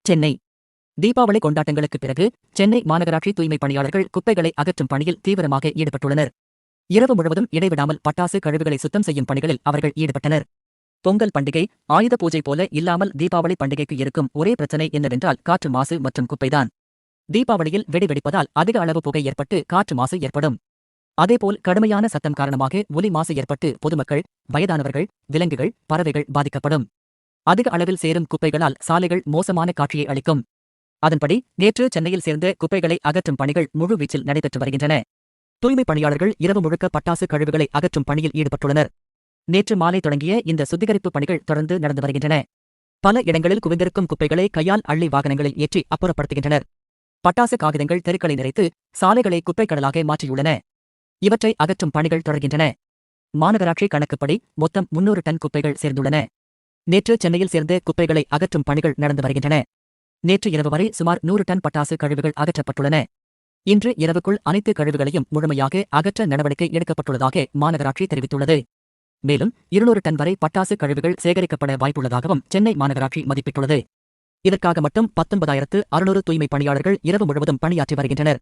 சென்னை தீபாவளி கொண்டாட்டங்களுக்குப் பிறகு சென்னை மாநகராட்சி தூய்மை பணியாளர்கள் குப்பைகளை அகற்றும் பணியில் தீவிரமாக ஈடுபட்டுள்ளனர். இரவு முழுவதும் இடைவிடாமல் பட்டாசு கழிவுகளை சுத்தம் செய்யும் பணிகளில் அவர்கள் ஈடுபட்டனர். பொங்கல் பண்டிகை, ஆயுத பூஜை போல இல்லாமல் தீபாவளி பண்டிகைக்கு இருக்கும் ஒரே பிரச்சனை என்னவென்றால் காற்று மாசு மற்றும் குப்பைதான். தீபாவளியில் வெடி வெடிப்பதால் அதிக அளவு புகை ஏற்பட்டு காற்று மாசு ஏற்படும். அதேபோல் கடுமையான சத்தம் காரணமாக ஒலி மாசு ஏற்பட்டு பொதுமக்கள், வயதானவர்கள், விலங்குகள், பறவைகள் பாதிக்கப்படும். அதிக அளவில் சேரும் குப்பைகளால் சாலைகள் மோசமான காட்சியை அளிக்கும். அதன்படி நேற்று சென்னையில் சேர்ந்த குப்பைகளை அகற்றும் பணிகள் முழு வீச்சில் நடைபெற்று வருகின்றன. தூய்மை பணியாளர்கள் இரவு முழுக்க பட்டாசு கழிவுகளை அகற்றும் பணியில் ஈடுபட்டுள்ளனர். நேற்று மாலை தொடங்கிய இந்த சுத்திகரிப்பு பணிகள் தொடர்ந்து நடந்து வருகின்றன. பல இடங்களில் குவிந்திருக்கும் குப்பைகளை கையால் அள்ளி வாகனங்களில் ஏற்றி அப்புறப்படுத்துகின்றனர். பட்டாசு காகிதங்கள் தெருக்களை நிறைத்து சாலைகளை குப்பைக்கடலாக மாற்றியுள்ளன. இவற்றை அகற்றும் பணிகள் தொடர்கின்றன. மாநகராட்சி கணக்குப்படி மொத்தம் 300 டன் குப்பைகள் சேர்ந்துள்ளன. நேற்று சென்னையில் சேர்ந்த குப்பைகளை அகற்றும் பணிகள் நடந்து வருகின்றன. நேற்று இரவு வரை சுமார் 100 டன் பட்டாசு கழிவுகள் அகற்றப்பட்டுள்ளன. இன்று இரவுக்குள் அனைத்து கழிவுகளையும் முழுமையாக அகற்ற நடவடிக்கை எடுக்கப்பட்டுள்ளதாக மாநகராட்சி தெரிவித்துள்ளது. மேலும் 200 டன் வரை பட்டாசு கழிவுகள் சேகரிக்கப்பட வாய்ப்புள்ளதாகவும் சென்னை மாநகராட்சி மதிப்பிட்டுள்ளது. இதற்காக மட்டும் 19,600 தூய்மை பணியாளர்கள் இரவு முழுவதும் பணியாற்றி வருகின்றனர்.